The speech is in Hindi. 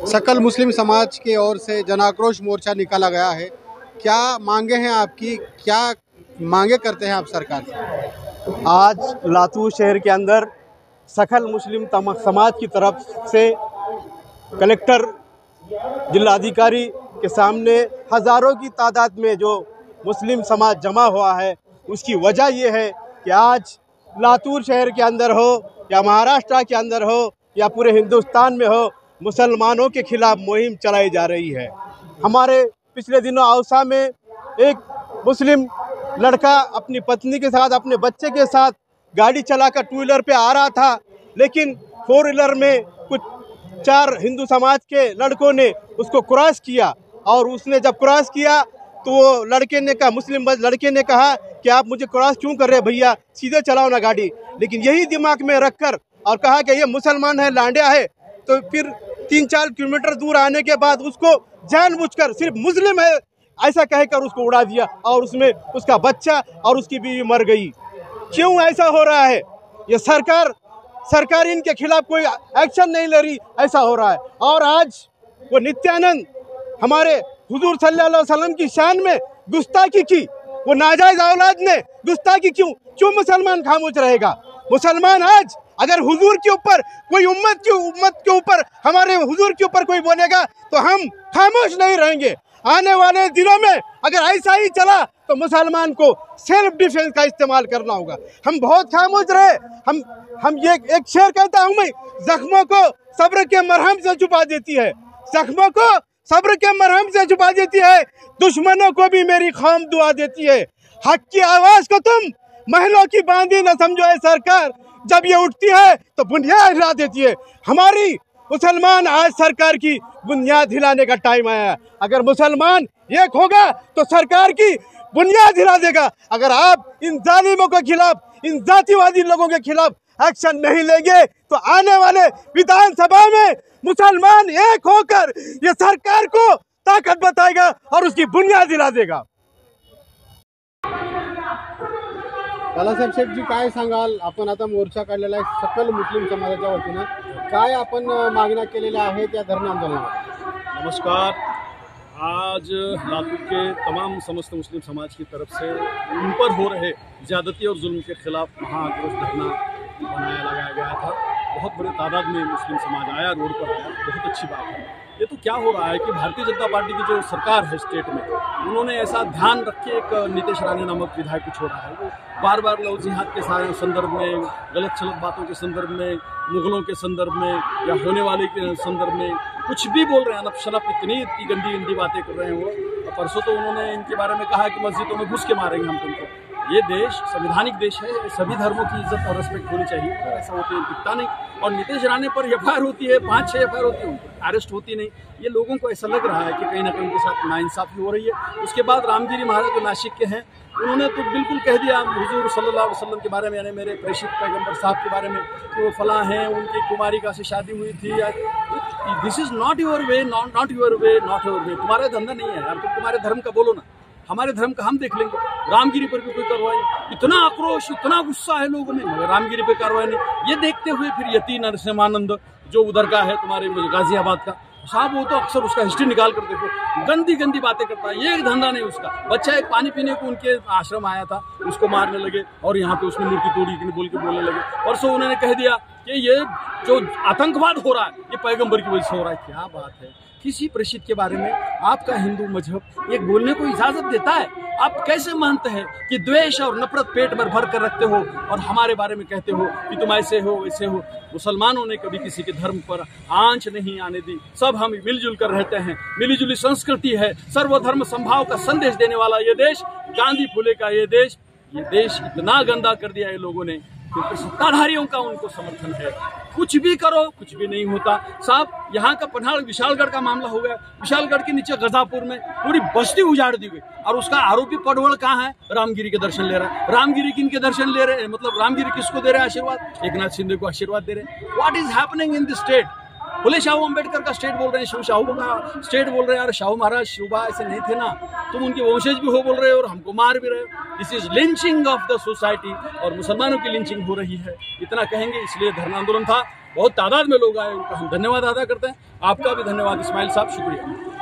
सकल मुस्लिम समाज की ओर से जन आक्रोश मोर्चा निकाला गया है। क्या मांगे हैं आपकी, क्या मांगे करते हैं आप सरकार से? आज लातूर शहर के अंदर सकल मुस्लिम समाज की तरफ से कलेक्टर जिलाधिकारी के सामने हज़ारों की तादाद में जो मुस्लिम समाज जमा हुआ है, उसकी वजह ये है कि आज लातूर शहर के अंदर हो या महाराष्ट्र के अंदर हो या पूरे हिंदुस्तान में हो, मुसलमानों के खिलाफ मुहिम चलाई जा रही है। हमारे पिछले दिनों औसा में एक मुस्लिम लड़का अपनी पत्नी के साथ, अपने बच्चे के साथ गाड़ी चलाकर टू व्हीलर पे आ रहा था, लेकिन फोर व्हीलर में कुछ 4 हिंदू समाज के लड़कों ने उसको क्रॉस किया। और उसने जब क्रॉस किया तो वो लड़के ने कहा, मुस्लिम लड़के ने कहा कि आप मुझे क्रॉस क्यों कर रहे हैं भैया, सीधे चलाओ ना गाड़ी। लेकिन यही दिमाग में रखकर और कहा कि ये मुसलमान है, लांडिया है, तो फिर 3-4 किलोमीटर दूर आने के बाद उसको जानबूझकर सिर्फ मुस्लिम है ऐसा कहकर उसको उड़ा दिया और उसमें उसका बच्चा और उसकी बीवी मर गई। क्यों ऐसा हो रहा है? ये सरकार इनके खिलाफ कोई एक्शन नहीं ले रही, ऐसा हो रहा है। और आज वो नित्यानंद हमारे हुजूर सल्लल्लाहु अलैहि वसल्लम की शान में गुस्ताखी की, वो नाजायज औलाद ने गुस्ताखी क्यों मुसलमान खामोश रहेगा? मुसलमान आज अगर हुजूर के ऊपर कोई उम्मत के ऊपर, हमारे हुजूर के ऊपर कोई बोलेगा तो हम खामोश नहीं रहेंगे। आने वाले दिनों में अगर ऐसा ही चला तो मुसलमान को सेल्फ डिफेंस का इस्तेमाल करना होगा। हम बहुत खामोश रहे। हम ये एक शेर कहता हूँ मैं, जख्मों को सब्र के मरहम से छुपा देती है, जख्मों को सब्र के मरहम से छुपा देती है, दुश्मनों को भी मेरी खौम दुआ देती है। हक की आवाज को तुम महलों की बांधी न समझो है सरकार, जब ये उठती है तो बुनियाद हिला देती है। हमारी मुसलमान आज सरकार की बुनियाद हिलाने का टाइम आया है। अगर मुसलमान एक होगा तो सरकार की बुनियाद हिला देगा। अगर आप इन जालिमों के खिलाफ, इन जातिवादी लोगों के खिलाफ एक्शन नहीं लेंगे तो आने वाले विधानसभा में मुसलमान एक होकर ये सरकार को ताकत बताएगा और उसकी बुनियाद हिला देगा। बालासाहेब शेठजी, काय सांगाल? आपण आता मोर्चा काढलेला आहे सकल मुस्लिम समाजाच्या वतीनं, काय आपण मागण्या केलेल्या आहेत या धरणे आंदोलनामध्ये? नमस्कार। आज लातूर के तमाम समस्त मुस्लिम समाज की तरफ से उन पर हो रहे ज़्यादती और जुल्म के खिलाफ महाआक्रोश धरना लगाया गया था। बहुत बड़ी तादाद में मुस्लिम समाज आया, रोड पर आया, बहुत अच्छी बात है। ये तो क्या हो रहा है कि भारतीय जनता पार्टी की जो सरकार है स्टेट में, उन्होंने ऐसा ध्यान रख के एक नीतीश राणे नामक विधायक को छोड़ा है। वो बार बार लव जिहाद के संदर्भ में, गलत सलत बातों के संदर्भ में, मुगलों के संदर्भ में या होने वाले के संदर्भ में कुछ भी बोल रहे हैं। अनप शनप इतनी गंदी बातें कर रहे हैं वो। परसों तो उन्होंने इनके बारे में कहा कि मस्जिदों में घुस के मारेंगे हम तुमको। ये देश संवैधानिक देश है, सभी धर्मों की इज्जत और रिस्पेक्ट होनी चाहिए, ऐसा होते दिखता नहीं। और नीतीश राणे पर एफआईआर होती है, 5-6 एफआईआर होती है, उनको अरेस्ट होती नहीं। ये लोगों को ऐसा लग रहा है कि कहीं ना कहीं उनके साथ नाइंसाफी हो रही है। उसके बाद रामगिरी महाराज जो नासिक के हैं, उन्होंने तो बिल्कुल कह दिया हुजूर सल्लल्लाहु अलैहि वसल्लम के बारे में, यानी मेरे प्रेषित पैगंबर साहब के बारे में कि वो फलां हैं, उनकी कुमारिका से शादी हुई थी। This is not your way, not your way, not your way. तुम्हारा धंधा नहीं है यार, तुम तुम्हारे धर्म का बोलो ना, हमारे धर्म का हम देख लेंगे। रामगिरी पर भी कोई कार्रवाई नहीं। इतना आक्रोश, इतना गुस्सा है लोगों में, मगर रामगिरी पे कार्रवाई नहीं। ये देखते हुए फिर यति नरसिम्हानंद जो उधर का है तुम्हारे गाजियाबाद का साहब, वो तो अक्सर उसका हिस्ट्री निकाल कर देखो, गंदी बातें करता है। ये एक धंधा नहीं उसका। बच्चा एक पानी पीने को उनके आश्रम आया था, उसको मारने लगे और यहाँ पे उसने मूर्ति तोड़ी बोल के बोलने लगे। और सो उन्होंने कह दिया कि ये जो आतंकवाद हो रहा है ये पैगंबर की वजह से हो रहा है। क्या बात है? किसी प्रेषित के बारे में आपका हिंदू मजहब एक बोलने को इजाजत देता है? आप कैसे मानते हैं कि द्वेष और नफरत पेट में भर कर रखते हो और हमारे बारे में कहते हो कि तुम ऐसे हो वैसे हो? मुसलमानों ने कभी किसी के धर्म पर आंच नहीं आने दी। सब हम मिलजुल कर रहते हैं, मिलीजुली संस्कृति है, सर्वधर्म संभाव का संदेश देने वाला ये देश, गांधी फुले का ये देश इतना गंदा कर दिया है लोगों ने, क्योंकि सत्ताधारियों का उनको समर्थन है। कुछ भी करो, कुछ भी नहीं होता। साहब, यहाँ का पठान विशालगढ़ का मामला हो गया। विशालगढ़ के नीचे गजापुर में पूरी बस्ती उजाड़ दी गई और उसका आरोपी पडवल कहाँ है? रामगिरी के दर्शन ले रहा है। रामगिरी किन के दर्शन ले रहे हैं? मतलब रामगिरी किसको दे रहे हैं आशीर्वाद? एकनाथ शिंदे को आशीर्वाद दे रहे हैं। What is happening in this state? Phule Shahu Ambedkar का स्टेट बोल रहे हैं, शिव शाहू का स्टेट बोल रहे हैं। यार शाहू महाराज शिवबा ऐसे नहीं थे ना, तुम उनके वंशज भी हो बोल रहे हो और हमको मार भी रहे हो। This is lynching of the society और मुसलमानों की लिंचिंग हो रही है। इतना कहेंगे, इसलिए धरना आंदोलन था। बहुत तादाद में लोग आए, उनका हम धन्यवाद अदा करते हैं। आपका भी धन्यवाद इस्माइल साहब, शुक्रिया।